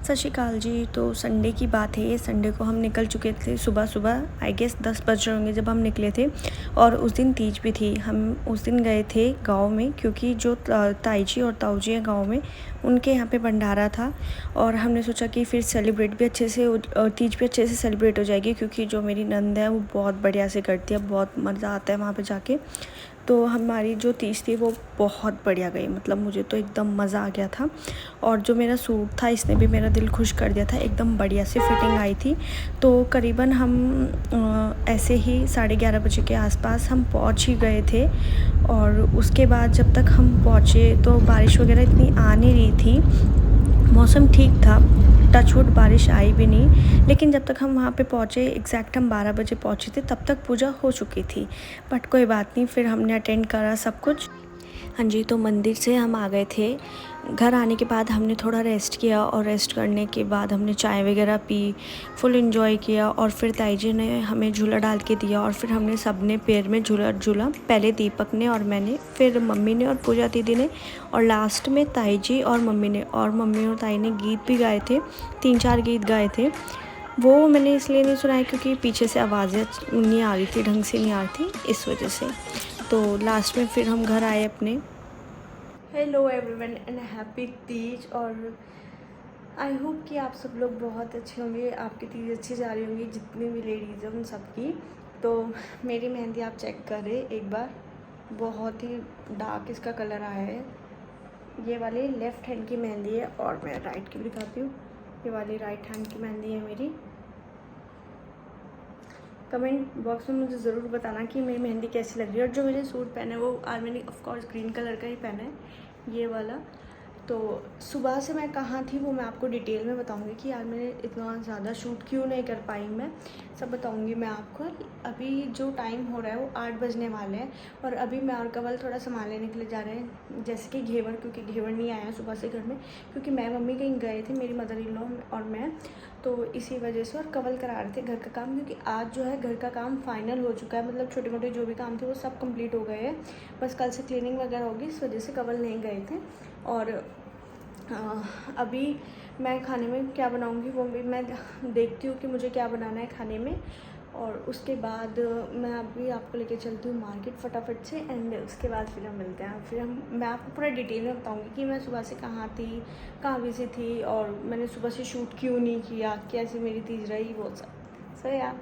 सत श्री अकाल जी। तो संडे की बात है, ये संडे को हम निकल चुके थे सुबह सुबह। आई गेस 10 बज रहे होंगे जब हम निकले थे। और उस दिन तीज भी थी। हम उस दिन गए थे गांव में, क्योंकि जो ताई जी और ताऊ जी हैं गाँव में, उनके यहाँ पे भंडारा था। और हमने सोचा कि फिर सेलिब्रेट भी अच्छे से तीज भी अच्छे से सेलिब्रेट हो जाएगी, क्योंकि जो मेरी नंद है वो बहुत बढ़िया से करती है, बहुत मज़ा आता है वहाँ पे जाके। तो हमारी जो तीज थी वो बहुत बढ़िया गई, मतलब मुझे तो एकदम मज़ा आ गया था। और जो मेरा सूट था इसने भी मेरा दिल खुश कर दिया था, एकदम बढ़िया से फिटिंग आई थी। तो करीबन हम ऐसे ही 11:30 बजे के आसपास हम पहुंच ही गए थे। और उसके बाद जब तक हम पहुँचे तो बारिश वगैरह इतनी आ नहीं रही थी, मौसम ठीक था, टचवुड बारिश आई भी नहीं। लेकिन जब तक हम वहाँ पे पहुँचे, एग्जैक्ट हम 12 बजे पहुँचे थे, तब तक पूजा हो चुकी थी। बट कोई बात नहीं, फिर हमने अटेंड करा सब कुछ। हाँ जी, तो मंदिर से हम आ गए थे। घर आने के बाद हमने थोड़ा रेस्ट किया, और रेस्ट करने के बाद हमने चाय वगैरह पी, फुल एंजॉय किया। और फिर ताई जी ने हमें झूला डाल के दिया, और फिर हमने सब ने पैर में झूला झूला, पहले दीपक ने और मैंने, फिर मम्मी ने और पूजा दीदी ने, और लास्ट में ताई जी और मम्मी ने। और मम्मी और ताई ने गीत भी गाए थे, 3-4 गीत गाए थे। वो मैंने इसलिए नहीं सुनाया क्योंकि पीछे से आवाज़ें नहीं आ रही थी, ढंग से नहीं आ रही थी, इस वजह से। तो लास्ट में फिर हम घर आए अपने। Hello everyone and happy Teej. और आई होप कि आप सब लोग बहुत अच्छे होंगे, आपकी तीज अच्छी जा रही होंगी, जितनी भी लेडीज़ हैं उन सबकी। तो मेरी मेहंदी आप चेक करें एक बार, बहुत ही डार्क इसका कलर आया है। ये वाली लेफ़्ट हैंड की मेहंदी है, और मैं राइट की भी दिखाती हूँ। ये वाली राइट हैंड की मेहंदी है मेरी। कमेंट बॉक्स में मुझे ज़रूर बताना कि मेरी मेहंदी कैसी लग रही है। और जो मैंने सूट पहना है वो आज मैंने ऑफकोर्स ग्रीन कलर का ही पहना है, ये वाला। तो सुबह से मैं कहाँ थी वो मैं आपको डिटेल में बताऊंगी कि यार मैंने इतना ज़्यादा शूट क्यों नहीं कर पाई, मैं सब बताऊंगी मैं आपको। अभी जो टाइम हो रहा है वो 8 बजने वाले हैं, और अभी मैं और कवल थोड़ा सामान लेने के लिए जा रहे हैं, जैसे कि घेवर, क्योंकि घेवर नहीं आया सुबह से घर में, क्योंकि मैं मम्मी कहीं गए थे, मेरी मदर इन लॉ और मैं। तो इसी वजह से, और कवल करा रहे थे घर का काम, क्योंकि आज जो है घर का काम फाइनल हो चुका है, मतलब छोटे मोटे जो भी काम थे वो सब कंप्लीट हो गए हैं। बस कल से क्लीनिंग वगैरह होगी, इस वजह से कवल नहीं गए थे। और अभी मैं खाने में क्या बनाऊंगी वो भी मैं देखती हूँ कि मुझे क्या बनाना है खाने में। और उसके बाद मैं अभी आपको लेके चलती हूँ मार्केट फटाफट से, एंड उसके बाद फिर हम मिलते हैं। फिर मैं आपको पूरा डिटेल में बताऊँगी कि मैं सुबह से कहाँ थी, कहाँ बिजी थी, और मैंने सुबह से शूट क्यों नहीं किया, कैसे मेरी तीज रही, वो सब। सो यार,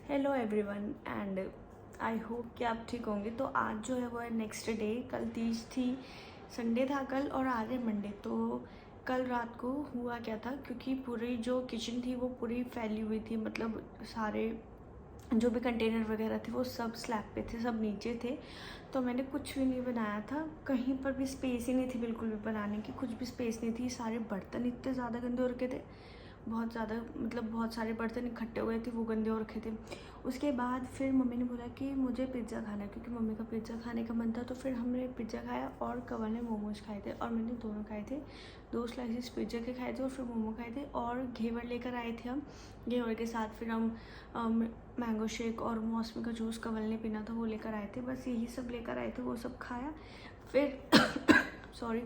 hello everyone and I hope कि आप ठीक होंगे। तो आज जो है वो है नेक्स्ट डे, कल तीज थी, संडे था कल, और आज है मंडे। तो कल रात को हुआ क्या था, क्योंकि पूरी जो किचन थी वो पूरी फैली हुई थी, मतलब सारे जो भी कंटेनर वगैरह थे वो सब स्लैब पे थे, सब नीचे थे। तो मैंने कुछ भी नहीं बनाया था, कहीं पर भी स्पेस ही नहीं थी बिल्कुल भी बनाने की, कुछ भी स्पेस नहीं थी। सारे बर्तन इतने ज़्यादा गंदे हो रखे थे, बहुत ज़्यादा, मतलब बहुत सारे बर्तन इकट्ठे हुए थे, वो गंदे हो रखे थे। उसके बाद फिर मम्मी ने बोला कि मुझे पिज़्ज़ा खाना है, क्योंकि मम्मी का पिज़्ज़ा खाने का मन था। तो फिर हमने पिज़्ज़ा खाया, और कवल ने मोमोज खाए थे, और मैंने दोनों खाए थे। 2 स्लाइसेस पिज़्ज़ा के खाए थे, और फिर मोमो खाए थे। और घेवर लेकर आए थे हम, घेवर के साथ फिर हम मैंगो शेक और मौसमी का जूस कवल ने पीना था वो लेकर आए थे। बस यही सब लेकर आए थे, वो सब खाया। फिर सॉरी,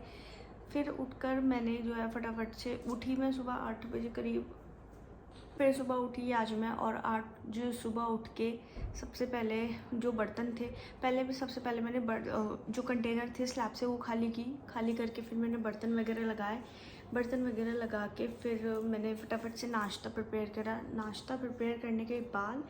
फिर उठकर मैंने जो है फटाफट से उठी, मैं सुबह 8 बजे करीब फिर सुबह उठी आज मैं। और 8 जो सुबह उठ के सबसे पहले जो बर्तन थे, पहले भी सबसे पहले मैंने जो कंटेनर थे स्लैब से वो खाली करके फिर मैंने बर्तन वगैरह लगाए। बर्तन वगैरह लगा के फिर मैंने फटाफट से नाश्ता प्रिपेयर करा। नाश्ता प्रिपेयर करने के बाद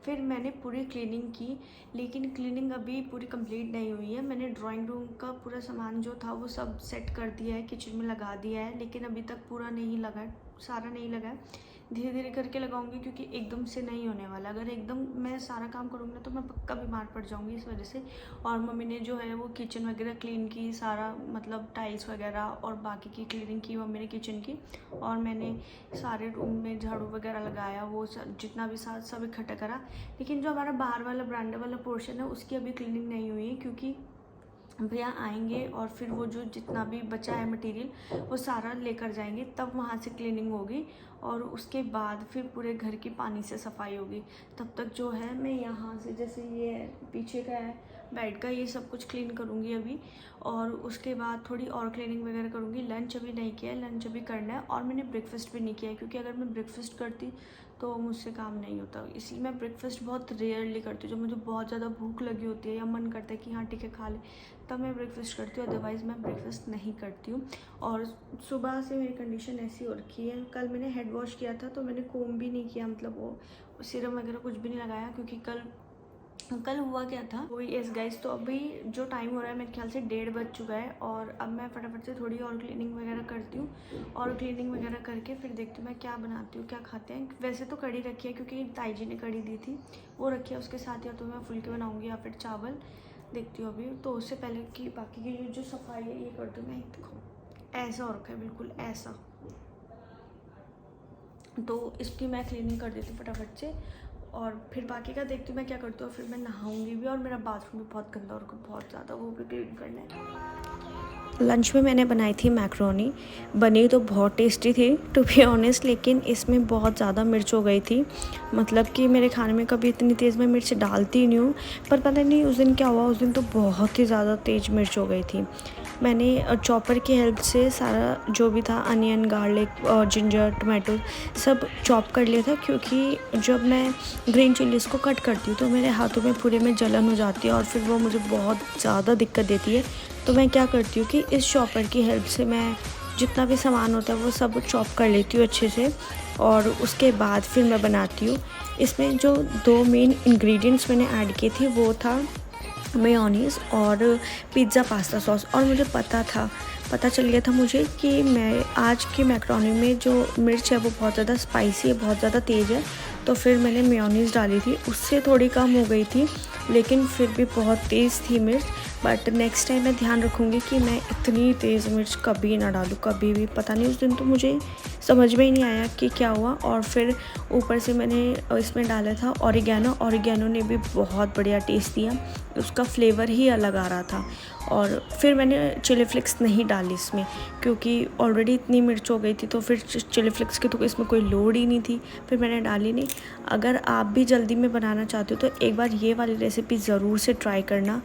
फिर मैंने पूरी क्लीनिंग की, लेकिन क्लीनिंग अभी पूरी कंप्लीट नहीं हुई है। मैंने ड्राइंग रूम का पूरा सामान जो था वो सब सेट कर दिया है, किचन में लगा दिया है, लेकिन अभी तक पूरा नहीं लगा है, सारा नहीं लगा है। धीरे धीरे करके लगाऊंगी, क्योंकि एकदम से नहीं होने वाला। अगर एकदम मैं सारा काम करूँगी ना तो मैं पक्का बीमार पड़ जाऊँगी, इस वजह से। और मम्मी ने जो है वो किचन वगैरह क्लीन की, सारा मतलब टाइल्स वगैरह और बाकी की क्लीनिंग की मम्मी ने किचन की। और मैंने सारे रूम में झाड़ू वगैरह लगाया, वो जितना भी साथ सब इकट्ठा करा। लेकिन जो हमारा बाहर वाला ब्रांडे वाला पोर्शन है उसकी अभी क्लीनिंग नहीं हुई है, क्योंकि भैया आएंगे और फिर वो जो जितना भी बचा है मटेरियल वो सारा लेकर जाएंगे, तब वहाँ से क्लीनिंग होगी। और उसके बाद फिर पूरे घर की पानी से सफाई होगी। तब तक जो है मैं यहाँ से, जैसे ये पीछे का है बेड का ये सब कुछ क्लीन करूँगी अभी, और उसके बाद थोड़ी और क्लीनिंग वगैरह करूँगी। लंच अभी नहीं किया है, लंच अभी करना है, और मैंने ब्रेकफास्ट भी नहीं किया है, क्योंकि अगर मैं ब्रेकफास्ट करती तो मुझसे काम नहीं होता। इसलिए मैं ब्रेकफास्ट बहुत रेयरली करती हूँ। जब मुझे बहुत ज़्यादा भूख लगी होती है या मन करता है कि हाँ ठीक है खा ले, तब मैं ब्रेकफास्ट करती हूँ, अदरवाइज़ मैं ब्रेकफास्ट नहीं करती हूँ। और सुबह से मेरी कंडीशन ऐसी हो रखी है। कल मैंने हेड वॉश किया था तो मैंने कोम भी नहीं किया, मतलब वो सीरम वगैरह कुछ भी नहीं लगाया, क्योंकि कल हुआ क्या था वही। यस गाइस, तो अभी जो टाइम हो रहा है मेरे ख्याल से 1:30 बज चुका है, और अब मैं फटाफट से थोड़ी और क्लीनिंग वगैरह करती हूँ, और क्लीनिंग वगैरह करके फिर देखती हूँ मैं क्या बनाती हूँ, क्या खाते हैं। वैसे तो कड़ी रखी है, क्योंकि ताई जी ने कड़ी दी थी, वो रखी है। उसके साथ या तो मैं फुलके बनाऊँगी या फिर चावल, देखती हूँ अभी। तो उससे पहले कि बाकी की जो सफाई है ये कर दूँ मैं। देखो ऐसा हो रखा है, बिल्कुल ऐसा। तो इसकी मैं क्लीनिंग कर देती हूँ फटाफट से, और फिर बाकी का देखती हूँ मैं क्या करती हूँ। और फिर मैं नहाऊंगी भी, और मेरा बाथरूम भी बहुत गंदा और बहुत ज़्यादा, वो भी क्लीन करना है। लंच में मैंने बनाई थी मैक्रोनी, बनी तो बहुत टेस्टी थी टू बी ऑनेस्ट, लेकिन इसमें बहुत ज़्यादा मिर्च हो गई थी। मतलब कि मेरे खाने में कभी इतनी तेज़ मैं मिर्च डालती नहीं हूँ, पर पता नहीं उस दिन क्या हुआ, उस दिन तो बहुत ही ज़्यादा तेज़ मिर्च हो गई थी। मैंने चॉपर की हेल्प से सारा जो भी था, अनियन, गार्लिक और जिंजर, टमाटो सब चॉप कर लिया था, क्योंकि जब मैं ग्रीन चिलीज़ को कट करती हूँ तो मेरे हाथों में पूरे में जलन हो जाती है, और फिर वो मुझे बहुत ज़्यादा दिक्कत देती है। तो मैं क्या करती हूँ कि इस चॉपर की हेल्प से मैं जितना भी सामान होता है वो सब चॉप कर लेती हूँ अच्छे से, और उसके बाद फिर मैं बनाती हूँ। इसमें जो 2 मेन इंग्रेडिएंट्स मैंने ऐड किए थे वो था मेयोनीज़ और पिज़्ज़ा पास्ता सॉस। और मुझे पता चल गया था मुझे कि मैं आज की मैक्रोनी में जो मिर्च है वो बहुत ज़्यादा स्पाइसी है, बहुत ज़्यादा तेज़ है। तो फिर मैंने मेयोनीज़ डाली थी, उससे थोड़ी कम हो गई थी, लेकिन फिर भी बहुत तेज़ थी मिर्च। बट नेक्स्ट टाइम मैं ध्यान रखूँगी कि मैं इतनी तेज़ मिर्च कभी ना डालूँ, कभी भी। पता नहीं उस दिन तो मुझे समझ में ही नहीं आया कि क्या हुआ। और फिर ऊपर से मैंने इसमें डाला था ऑरिगेनो ने भी बहुत बढ़िया टेस्ट दिया, उसका फ्लेवर ही अलग आ रहा था। और फिर मैंने चिली फ्लेक्स नहीं डाली इसमें, क्योंकि ऑलरेडी इतनी मिर्च हो गई थी, तो फिर चिली फ्लेक्स की तो इसमें कोई लोड ही नहीं थी, फिर मैंने डाली नहीं। अगर आप भी जल्दी में बनाना चाहते हो तो एक बार ये वाली रेसिपी ज़रूर से ट्राई करना,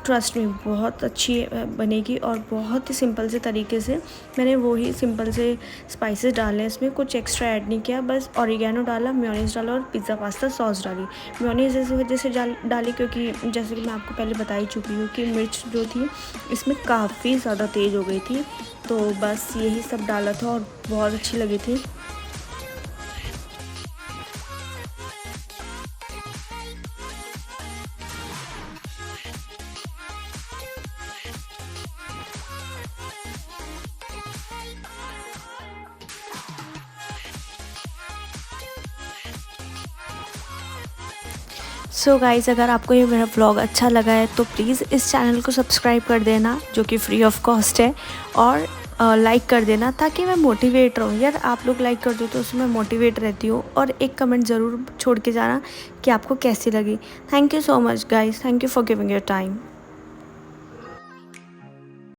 ट्रस्ट में बहुत अच्छी बनेगी। और बहुत ही सिंपल से तरीके से मैंने वही सिंपल से स्पाइसेस डाले, इसमें कुछ एक्स्ट्रा ऐड नहीं किया, बस ऑरिगेनो डाला, मेयोनीज़ डाला और पिज़्ज़ा पास्ता सॉस डाली। मेयोनीज़ इस वजह से डाली क्योंकि जैसे कि मैं आपको पहले बता ही चुकी हूँ कि मिर्च जो थी इसमें काफ़ी ज़्यादा तेज़ हो गई थी, तो बस यही सब डाला था और बहुत अच्छी लगी थी। सो गाइज़, अगर आपको ये मेरा व्लॉग अच्छा लगा है तो प्लीज़ इस चैनल को सब्सक्राइब कर देना, जो कि फ्री ऑफ कॉस्ट है, और लाइक कर देना ताकि मैं मोटिवेट रहूँ। यार आप लोग लाइक कर दो तो उसमें मोटिवेट रहती हूँ, और एक कमेंट ज़रूर छोड़ के जाना कि आपको कैसी लगी। Thank you so much guys, thank you for giving your time.